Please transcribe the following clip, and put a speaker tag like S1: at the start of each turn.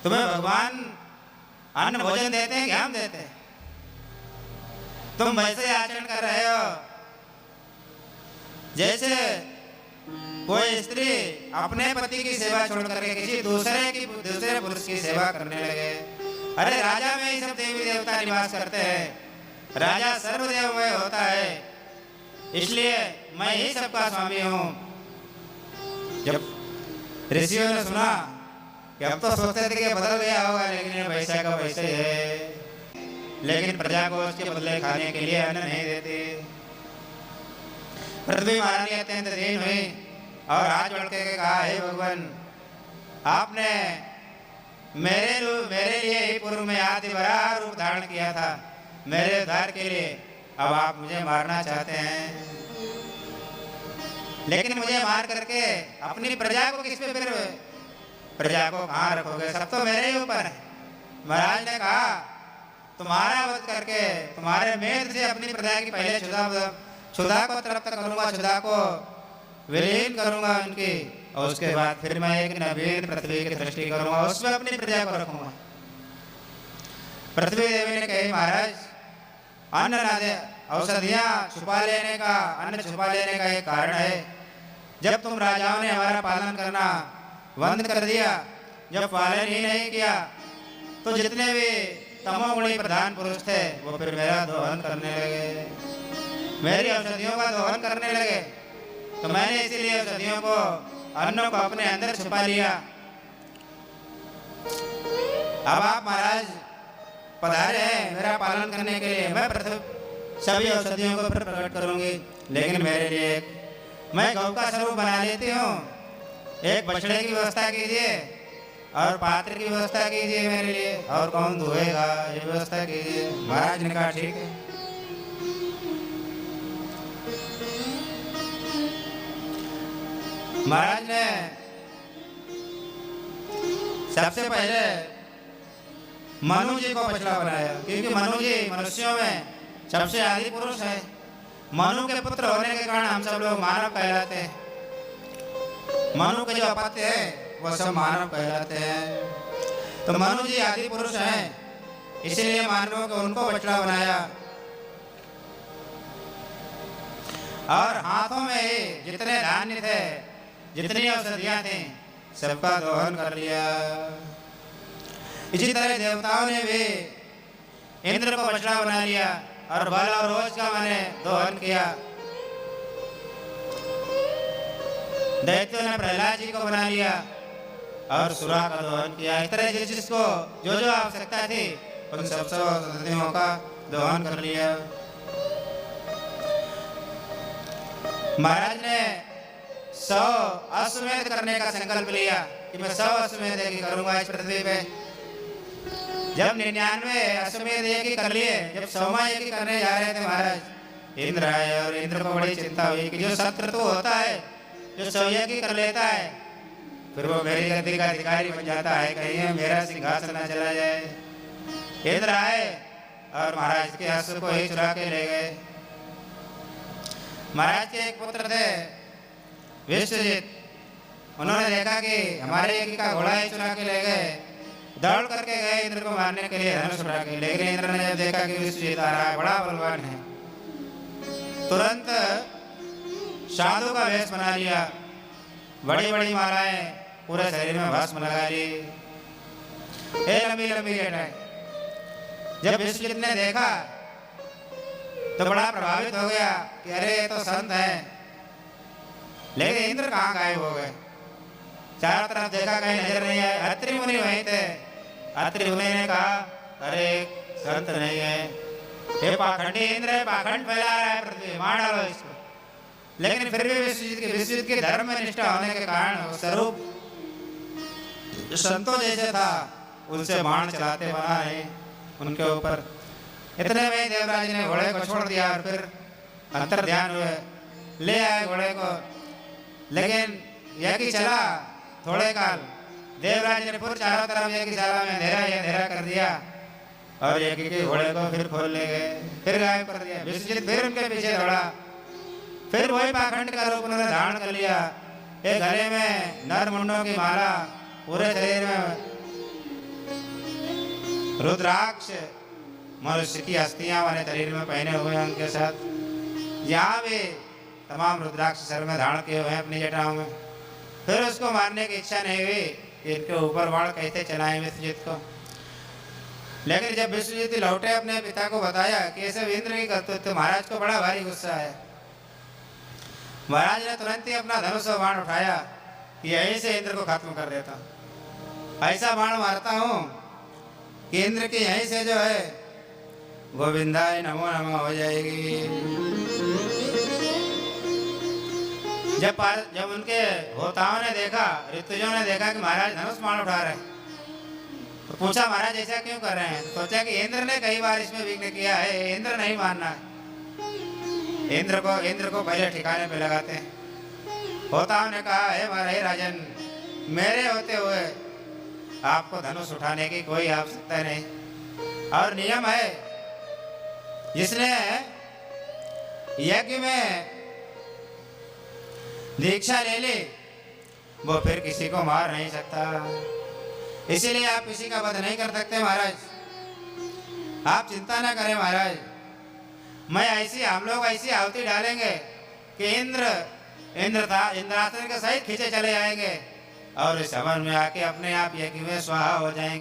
S1: तुम्हें भगवान अन्न भोजन देते हैं कि हम देते हैं? तुम वैसे आचरण कर रहे हो जैसे कोई स्त्री अपने पति की सेवा छोड़ करके किसी दूसरे पुरुष की सेवा करने लगे। अरे राजा में ही सब देवी देवता निवास करते हैं, राजा सर्वदेवमय होता है, इसलिए मैं ही सबका स्वामी हूँ। जब ऋषियों ने सुना कि अब तो सोचते थे कि बदल गया होगा, लेकिन ये वैसा का वैसे ही है। लेकिन प्रजा को उसके बदले खाने के लिए अन्न नहीं देते। पृथ्वी महारानी अत्यंत दीन हुई और हाथ जोड़ के कहा, हे भगवान, आपने मेरे लिए ही पूर्व में आदि वराह रूप धारण किया था, मेरे उद्धार के लिए। अब आप मुझे मारना चाहते हैं, लेकिन मुझे मार करके अपनी प्रजा को किस पे, फिर प्रजा को कहाँ रखोगे? सब तो मेरे ही ऊपर है। महाराज ने कहा, तुम्हारा वध करके तुम्हारे मेध से अपनी प्रजा की पहले क्षुधा को तृप्त करूंगा, क्षुधा को विलीन करूंगा उनकी, और उसके बाद फिर मैं एक नवीन पृथ्वी की सृष्टि करूंगा, उसमें अपनी प्रजा को रखूंगा। पृथ्वी देवी ने कही, महाराज, अन्न ना दे, औषधियां छुपा लेने का, अन्न छुपा लेने का एक कारण है। जब तुम राजाओं ने हमारा पालन करना बंद कर दिया, जब पालन ही नहीं किया, तो जितने भी तमोगुणी प्रधान पुरुष थे वो फिर मेरा दोहन करने लगे, मेरी औषधियों का दोहन करने लगे। तो मैंने इसीलिए औषधियों को, अन्नों को अपने अंदर छुपा लिया। अब आप महाराज पधारे हैं मेरा पालन करने के लिए, मैं सभी औषधियों को फिर प्रकट करूंगी, लेकिन मेरे लिए मैं गौ का स्वरूप बना लेती हूँ। एक बछड़े की व्यवस्था कीजिए और पात्र की व्यवस्था कीजिए मेरे लिए, और कौन धोएगा ये व्यवस्था कीजिए। महाराज ने कहा, ठीक है। महाराज ने सबसे पहले मनु जी को बछड़ा बनाया, क्योंकि मनु जी मनुष्यों में सबसे आदि पुरुष है। मनु के पुत्र होने के कारण हम सब लोग मानव कहलाते हैं। मनु के जो अपत्य है वो सब मानव कहलाते हैं। तो मनु जी आदि पुरुष हैं, इसलिए मानवों को उनको बछड़ा बनाया, और हाथों में ही जितने धान्य थे, जितनी औषधियां थी, सबका दोहन कर लिया। इसी तरह देवताओं ने भी इंद्र को बछड़ा बना लिया और बल और रोज का मैंने दोहन किया। दैत्यों ने प्रहलाद जी को बना लिया और सुरा का दोहन किया। इस तरह जिसको जो जो आवश्यकता थी उन सब औषधियों का दोहन कर लिया। महाराज ने 100 अश्वमेध करने का संकल्प लिया कि मैं 100 अश्वमेध करूंगा इस पृथ्वी पे। जब 99 अश्वमेध एक ही कर लिए, जब 100वां एक ही करने जा रहे थे महाराज, इंद्र आए और इंद्र को बड़ी चिंता हुई कि जो शत्रु होता है, जो 100 एक ही कर लेता है, फिर वो मेरी गद्दी का अधिकारी बन जाता है, कहीं मेरा सिंहासन न चला जाए। इंद्र आए और महाराज के अश्व को ही चुरा के ले गए। महाराज के एक पुत्र थे विश्वजीत, उन्होंने देखा कि हमारे एक का घोड़ा ही चुरा के ले गए, दौड़ करके गए इंद्र को मारने के लिए धनुष उठा के। लेकिन इंद्र ने जब देखा कि विश्वजीत आ रहा है, बड़ा बलवान है, तुरंत साधु का वेश बना लिया, बड़ी बड़ी मालाएं पूरे शरीर में भस्म लगा ली, लंबी लंबी जटाएं। जब विश्वजीत ने देखा तो बड़ा प्रभावित हो गया कि अरे ये तो संत है। लेकिन इंद्र कहाँ गायब हो गए? चारों तरफ देखा, कहीं नजर नहीं आए। अत्रि मुनि वहीं थे। अत्रि मुनि ने कहा, अरे संत नहीं है, ये पाखंडी इंद्र है, पाखंड फैला रहा है पृथ्वी, मार डालो इसको। लेकिन फिर भी विश्वजीत के धर्म में निष्ठा होने के कारण स्वरूप संतों जैसे था, उनसे बाण चलाते बना है उनके ऊपर। इतने में देवराज ने घोड़े को छोड़ दिया और फिर अंतर ध्यान हुए, ले आए घोड़े को। लेकिन यह कि चला थोड़े काल, देवराज ने फिर चारों तरफ एक जाला में अंधेरा कर दिया और एक के घोड़े को फिर खोल ले गए, फिर गायब कर दिया। विश्वजीत फिर उनके पीछे दौड़ा, फिर वही पाखंड का रूप उन्होंने धारण कर लिया। एक गले में नर मुंडों की माला, पूरे शरीर में रुद्राक्ष मनुष्य की अस्थियां वाले शरीर में पहने हुए हैं उनके साथ, यहाँ भी तमाम रुद्राक्ष सर में धारण किए हुए हैं अपनी जटाओं में। फिर उसको मारने की इच्छा नहीं हुई कि इनके ऊपर बाण कैसे चलाएं विश्वजीत को। लेकिन जब विश्वजीत लौटे अपने पिता को बताया कि ऐसे इंद्र की करते तो महाराज को बड़ा भारी गुस्सा आया। महाराज ने तुरंत ही अपना धनुष और बाण उठाया कि यहीं से इंद्र को खत्म कर देता हूं, ऐसा बाण मारता हूं कि इंद्र की यहीं से जो है गोविंदाय नमो नमः हो जाएगी। जब उनके होताओं ने देखा, ऋतुजों ने देखा कि महाराज धनुष बाण उठा रहे हैं, तो पूछा महाराज ऐसा क्यों कर रहे हैं। सोचा कि इंद्र ने कई बार इसमें विघ्न किया है, इंद्र नहीं मानना है, इंद्र को पहले ठिकाने पे लगाते हैं। होताओं ने कहा है महाराज राजन, मेरे होते हुए आपको धनुष उठाने की कोई आवश्यकता नहीं, और नियम है जिसने यज्ञ में दीक्षा ले ली वो फिर किसी को मार नहीं सकता, इसीलिए आप किसी का वध नहीं कर सकते महाराज, आप चिंता ना करें महाराज। हम लोग ऐसी आहुति डालेंगे कि इंद्रासन के सहित खींचे चले आएंगे और इस हवन में आके अपने आप यज्ञ में स्वाहा हो जाएंगे।